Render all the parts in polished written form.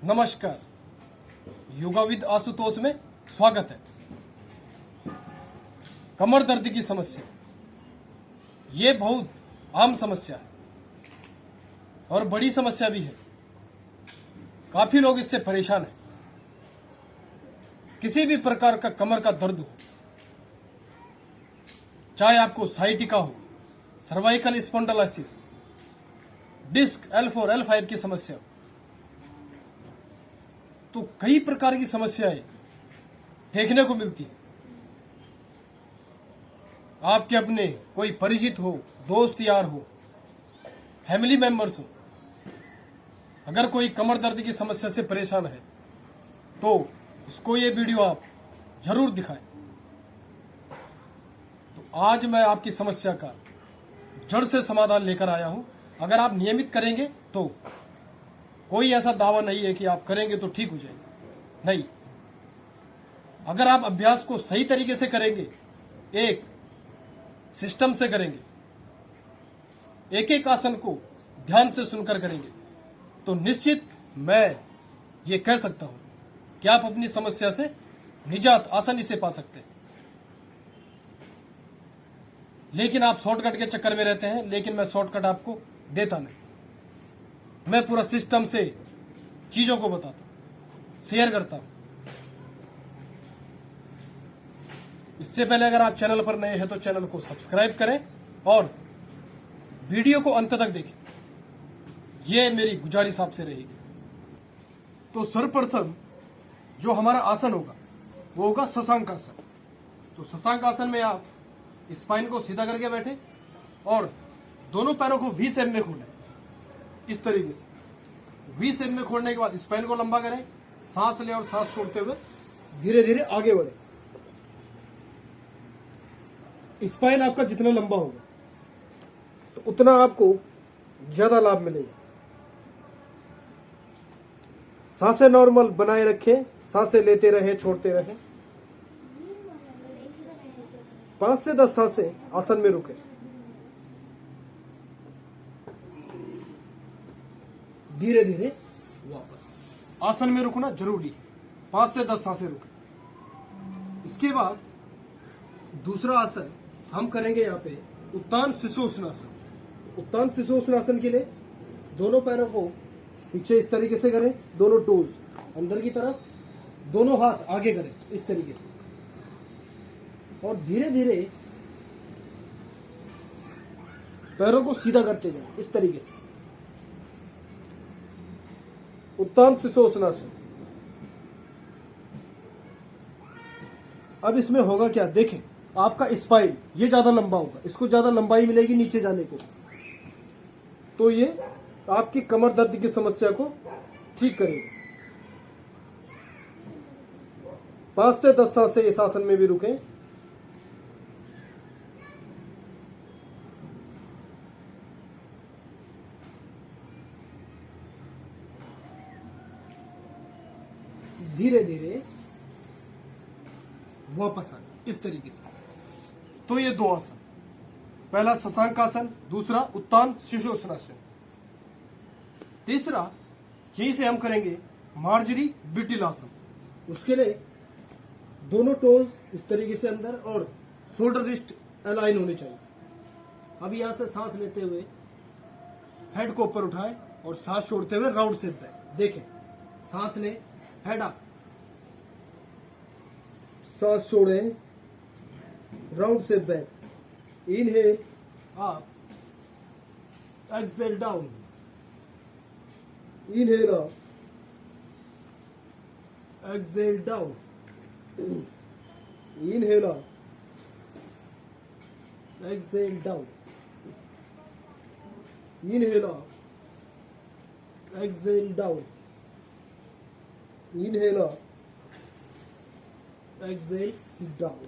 नमस्कार, yoga with Ashutosh में स्वागत है। कमर दर्द की समस्या ये बहुत आम समस्या है और बड़ी समस्या भी है। काफी लोग इससे परेशान हैं। किसी भी प्रकार का कमर का दर्द हो, चाहे आपको साइटिका हो, cervical spondylosis, disc L4 L5 की समस्या हो, तो कई प्रकार की समस्याएं देखने को मिलती हैं। आपके अपने कोई परिचित हो, दोस्त यार हो, फैमिली मेंबर्स हो, अगर कोई कमर दर्द की समस्या से परेशान है तो उसको ये वीडियो आप जरूर दिखाएं। तो आज मैं आपकी समस्या का जड़ से समाधान लेकर आया हूं। अगर आप नियमित करेंगे तो कोई ऐसा दावा नहीं है कि आप करेंगे तो ठीक हो जाएगा, नहीं। अगर आप अभ्यास को सही तरीके से करेंगे, एक सिस्टम से करेंगे, एक एक आसन को ध्यान से सुनकर करेंगे, तो निश्चित मैं ये कह सकता हूं कि आप अपनी समस्या से निजात आसानी से पा सकते हैं। लेकिन आप शॉर्टकट के चक्कर में रहते हैं, लेकिन मैं शॉर्टकट आपको देता नहीं। मैं पूरा सिस्टम से चीजों को बताता हूं, शेयर करता हूं। इससे पहले अगर आप चैनल पर नए हैं तो चैनल को सब्सक्राइब करें और वीडियो को अंत तक देखें, यह मेरी गुजारिश आपसे रहेगी। तो सर्वप्रथम जो हमारा आसन होगा वो होगा शशांक आसन। तो शशांक आसन में आप स्पाइन को सीधा करके बैठे और दोनों पैरों को वी शेप में खोलें। इस तरीके से वी शेप में खोलने के बाद स्पाइन को लंबा करें, सांस लें और सांस छोड़ते हुए धीरे धीरे आगे बढ़े। स्पाइन आपका जितना लंबा होगा तो उतना आपको ज्यादा लाभ मिलेगा। सांसें नॉर्मल बनाए रखें, सांसें लेते रहें, छोड़ते रहें। 5 से 10 सांसें आसन में रुके। धीरे धीरे वापस आसन में रुकना जरूरी है। 5 से 10 सांसें रुके। इसके बाद दूसरा आसन हम करेंगे यहाँ पे उत्तान शिशोसनासन। उत्तान शिशोसनासन के लिए दोनों पैरों को पीछे इस तरीके से करें, दोनों टोज अंदर की तरफ, दोनों हाथ आगे करें इस तरीके से और धीरे धीरे पैरों को सीधा करते जाएं इस तरीके से। उत्तान शिशोसनासन। अब इसमें होगा क्या, देखें, आपका स्पाइन ये ज्यादा लंबा होगा, इसको ज्यादा लंबाई मिलेगी नीचे जाने को, तो ये आपकी कमर दर्द की समस्या को ठीक करेगा। 5 से 10 सांसें इस आसन में भी रुकें। धीरे धीरे वापस आए इस तरीके से। तो ये दो आसन, पहला शशांक आसन, दूसरा उत्तान शिशोसनासन। तीसरा यहीं से हम करेंगे मार्जरी बिटिल आसन। उसके लिए दोनों टोज इस तरीके से अंदर और शोल्डर रिस्ट अलाइन होने चाहिए। अब यहां से सांस लेते हुए हेड को ऊपर उठाए और सांस छोड़ते हुए राउंड शेप बैक। देखें, सांस लें, हेड अप, सांस छोड़ें, round shape back, inhale up, exhale down, inhale up, exhale down, inhale up, exhale down, inhale up, exhale down, inhale up, exhale down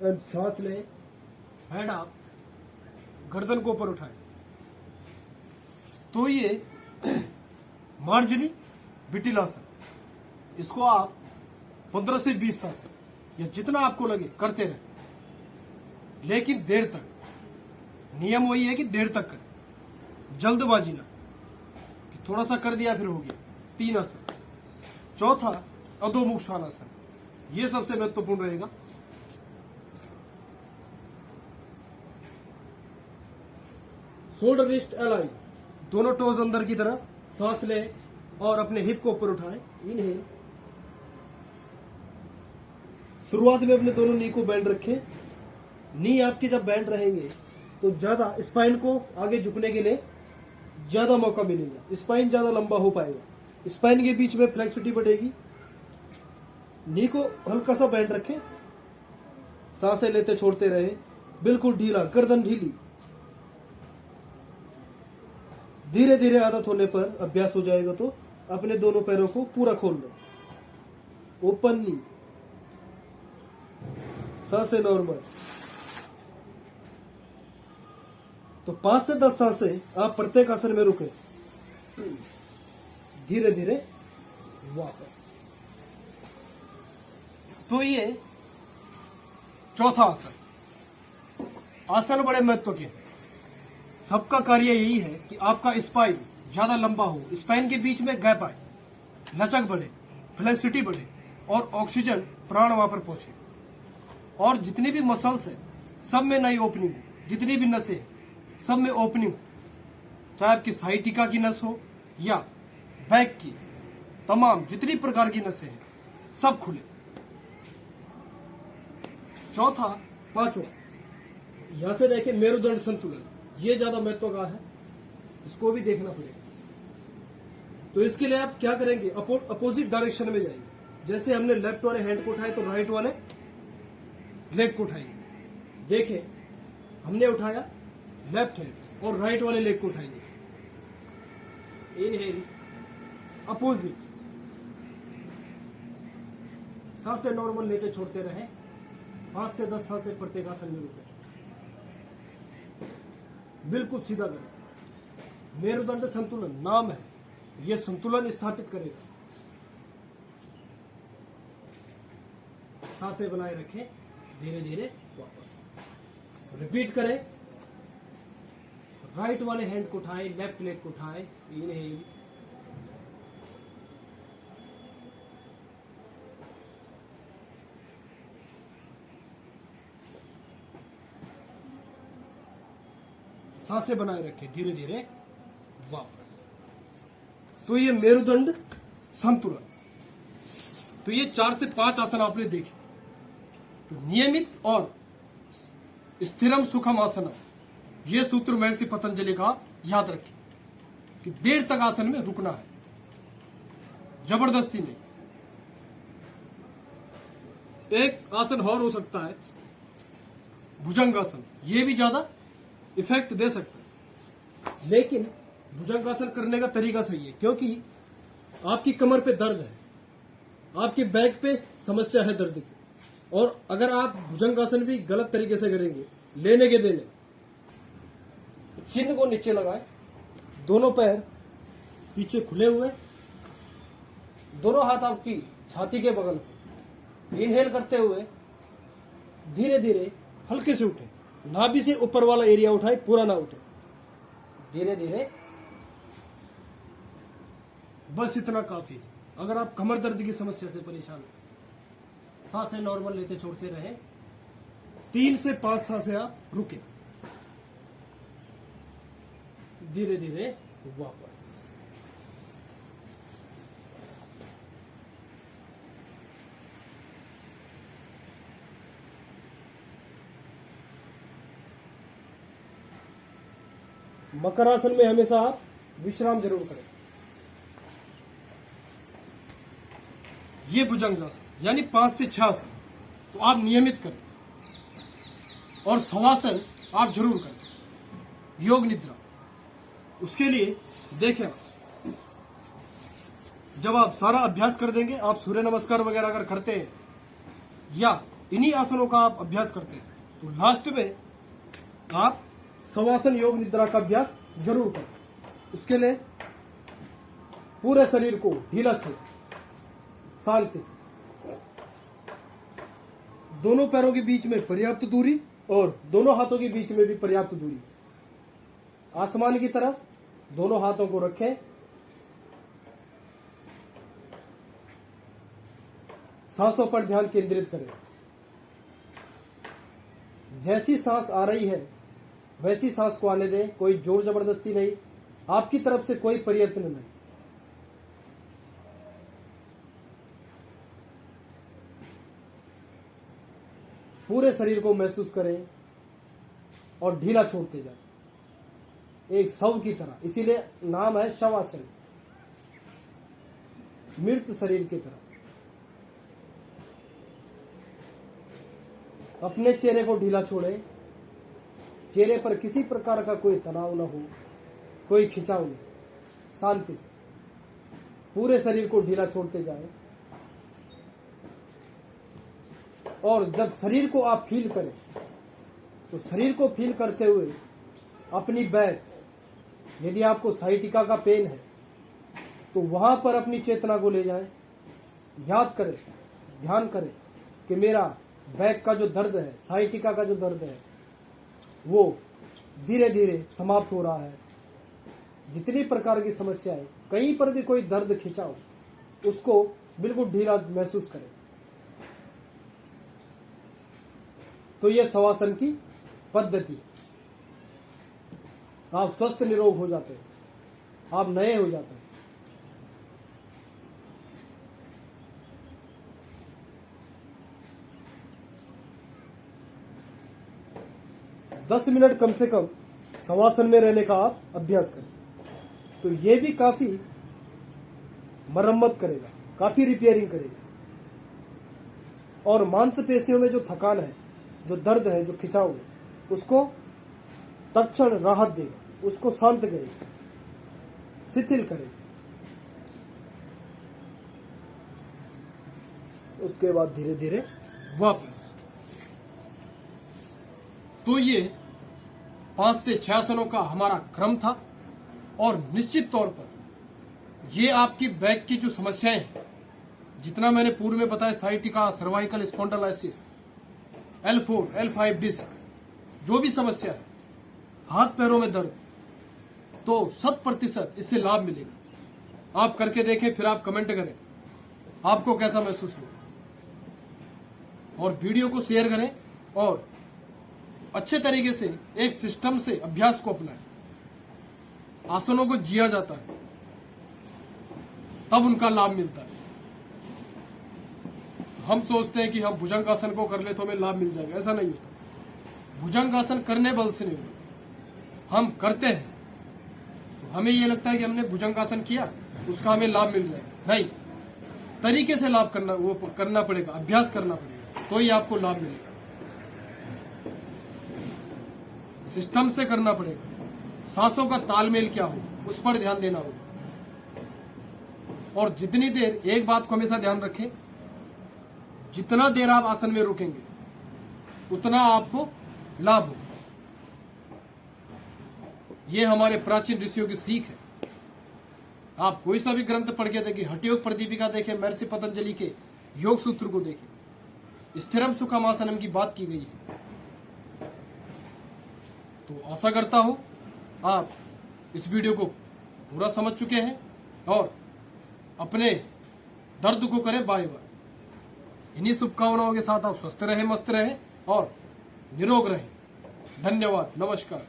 and सांस लें, हेड अप, गर्दन को ऊपर उठाएं। तो ये मार्जरी बिटिल आसन, इसको आप 15 से 20 सांसें या जितना आपको लगे करते रहें, लेकिन देर तक। नियम वही है कि देर तक करें, जल्दबाजी ना कि थोड़ा सा कर दिया फिर हो गया। 3 आसन। चौथा अधोमुख श्वानासन, ये सबसे महत्वपूर्ण रहेगा। शोल्डर रिस्ट अलाइन, दोनों टोज अंदर की तरफ, सांस ले और अपने हिप को ऊपर उठाएं। इनहेल। शुरुआत में अपने दोनों नी को बैंड रखें। नी आपके जब बैंड रहेंगे तो ज्यादा स्पाइन को आगे झुकने के लिए ज्यादा मौका मिलेगा, स्पाइन ज्यादा लंबा हो पाएगा, स्पाइन के बीच में फ्लेक्सिबिलिटी बढ़ेगी। नी को हल्का सा बैंड रखें, सांसें लेते छोड़ते रहे, बिल्कुल ढीला, गर्दन ढीली। धीरे धीरे आदत होने पर, अभ्यास हो जाएगा तो अपने दोनों पैरों को पूरा खोल लो। ओपन नी, सांसें नॉर्मल। तो 5 से 10 सांसें आप प्रत्येक आसन में रुके, धीरे धीरे वापस। तो ये चौथा आसन। आसन बड़े महत्व के, सबका कार्य यही है कि आपका स्पाइन ज्यादा लंबा हो, स्पाइन के बीच में गैप आए, लचक बढ़े, फ्लेक्सिबिलिटी बढ़े और ऑक्सीजन प्राण वहां पर पहुंचे। और जितनी भी मसल्स है सब में नई ओपनिंग हो, जितनी भी नसें सब में ओपनिंग हो, चाहे आपकी साइटिका की नस हो या बैक की, तमाम जितनी प्रकार की नसें हैं सब खुले। चौथा, पांचवा, यहां से देखें मेरुदंड संतुलन, ये ज्यादा महत्व का है, इसको भी देखना पड़ेगा। तो इसके लिए आप क्या करेंगे, अपोजिट डायरेक्शन में जाएंगे। जैसे हमने लेफ्ट वाले हैंड को उठाए तो राइट वाले लेग को उठाएंगे। देखें, हमने उठाया लेफ्ट हैंड और राइट वाले लेग को उठाएंगे। इनहेल, अपोजिट, सांसें नॉर्मल लेते छोड़ते रहे। 5 से 10 सांसें प्रत्येक आसन में रुके, बिल्कुल सीधा करें। मेरुदंड संतुलन नाम है, यह संतुलन स्थापित करेगा। सांसें बनाए रखें, धीरे धीरे वापस रिपीट करें। राइट वाले हैंड को उठाएं, लेफ्ट लेग को उठाएं। इनहेल, सांसें बनाए रखें, धीरे धीरे वापस। तो ये मेरुदंड संतुलन। तो ये 4 से 5 आसन आपने देखे। तो नियमित और स्थिरम सुखम आसन, ये सूत्र महर्षि पतंजलि का याद रखें कि देर तक आसन में रुकना है, जबरदस्ती नहीं। एक आसन और हो सकता है भुजंगासन, ये भी ज्यादा इफेक्ट दे सकता है, लेकिन भुजंगासन करने का तरीका सही है, क्योंकि आपकी कमर पे दर्द है, आपके बैक पे समस्या है दर्द की। और अगर आप भुजंगासन भी गलत तरीके से करेंगे, लेने के देने, चिन्ह को नीचे लगाए, दोनों पैर पीछे खुले हुए, दोनों हाथ आपकी छाती के बगल पे, इनहेल करते हुए धीरे धीरे हल्के से उठे, नाभि से ऊपर वाला एरिया उठाए, पूरा ना उठे, धीरे धीरे, बस इतना काफी। अगर आप कमर दर्द की समस्या से परेशान हैं, सांसें नॉर्मल लेते छोड़ते रहे, 3 से 5 सांसें आप रुके, धीरे धीरे वापस। मकर आसन में हमेशा आप विश्राम जरूर करें। ये भुजंगासन यानी 5 से 6 आसन तो आप नियमित करें, और शवासन आप जरूर करें। योग निद्रा, उसके लिए देखें, जब आप सारा अभ्यास कर देंगे, आप सूर्य नमस्कार वगैरह अगर करते हैं या इन्हीं आसनों का आप अभ्यास करते हैं, तो लास्ट में आप शवासन योग निद्रा का अभ्यास जरूर करें। उसके लिए पूरे शरीर को ढीला छोड़ें, शांति से, दोनों पैरों के बीच में पर्याप्त दूरी और दोनों हाथों के बीच में भी पर्याप्त दूरी, आसमान की तरफ दोनों हाथों को रखें, सांसों पर ध्यान केंद्रित करें। जैसी सांस आ रही है वैसी सांस को आने दें, कोई जोर जबरदस्ती नहीं, आपकी तरफ से कोई प्रयत्न नहीं। पूरे शरीर को महसूस करें और ढीला छोड़ते जाएं, एक शव की तरह। इसीलिए नाम है शवासन, मृत शरीर की तरह। अपने चेहरे को ढीला छोड़ें, चेहरे पर किसी प्रकार का कोई तनाव न हो, कोई खिंचाव नहीं, शांति से पूरे शरीर को ढीला छोड़ते जाएं। और जब शरीर को आप फील करें तो शरीर को फील करते हुए अपनी बैक, यदि आपको साइटिका का पेन है तो वहां पर अपनी चेतना को ले जाएं। याद करें, ध्यान करें कि मेरा बैक का जो दर्द है, साइटिका का जो दर्द है, वो धीरे धीरे समाप्त हो रहा है। जितनी प्रकार की समस्याएं, कहीं पर भी कोई दर्द खिंचाव, उसको बिल्कुल ढीला महसूस करें। तो यह शवासन की पद्धति, आप स्वस्थ निरोग हो जाते हैं, आप नए हो जाते हैं। दस मिनट कम से कम शवासन में रहने का आप अभ्यास करें, तो ये भी काफी मरम्मत करेगा, काफी रिपेयरिंग करेगा। और मांसपेशियों में जो थकान है, जो दर्द है, जो खिंचाव है, उसको तत्क्षण राहत देगा, उसको शांत करेगा, शिथिल करेगा। उसके बाद धीरे धीरे वापस। तो ये 5 से 6 आसनों का हमारा क्रम था। और निश्चित तौर पर ये आपकी बैक की जो समस्याएं हैं, जितना मैंने पूर्व में बताया, sciatica, cervical spondylosis, L4, L5 disc, जो भी समस्या है, हाथ पैरों में दर्द, तो 100% इससे लाभ मिलेगा। आप करके देखें, फिर आप कमेंट करें आपको कैसा महसूस हुआ। और वीडियो को शेयर करें और अच्छे तरीके से एक सिस्टम से अभ्यास को अपनाएं। आसनों को जिया जाता है, तब उनका लाभ मिलता है। हम सोचते हैं कि हम भुजंगासन को कर ले तो हमें लाभ मिल जाएगा, ऐसा नहीं होता। भुजंगासन करने बल से नहीं होता, हम करते हैं तो हमें ये लगता है कि हमने भुजंगासन किया, उसका हमें लाभ मिल जाएगा। नहीं, तरीके से लाभ करना पड़ेगा, अभ्यास करना पड़ेगा, तो ही आपको लाभ मिलेगा। सिस्टम से करना पड़ेगा। सांसों का तालमेल क्या हो, उस पर ध्यान देना होगा। और जितनी देर, एक बात को हमेशा ध्यान रखें, जितना देर आप आसन में रुकेंगे उतना आपको लाभ होगा। ये हमारे प्राचीन ऋषियों की सीख है। आप कोई सा भी ग्रंथ पढ़ के देखिए, हठयोग प्रदीपिका देखें, महर्षि पतंजलि के योग सूत्र को देखें, स्थिरम सुखम आसनम की बात की गई है। तो आशा करता हूं आप इस वीडियो को पूरा समझ चुके हैं और अपने दर्द को करें बाय बाय। इन्हीं शुभकामनाओं के साथ आप स्वस्थ रहें, मस्त रहें और निरोग रहें। धन्यवाद, नमस्कार।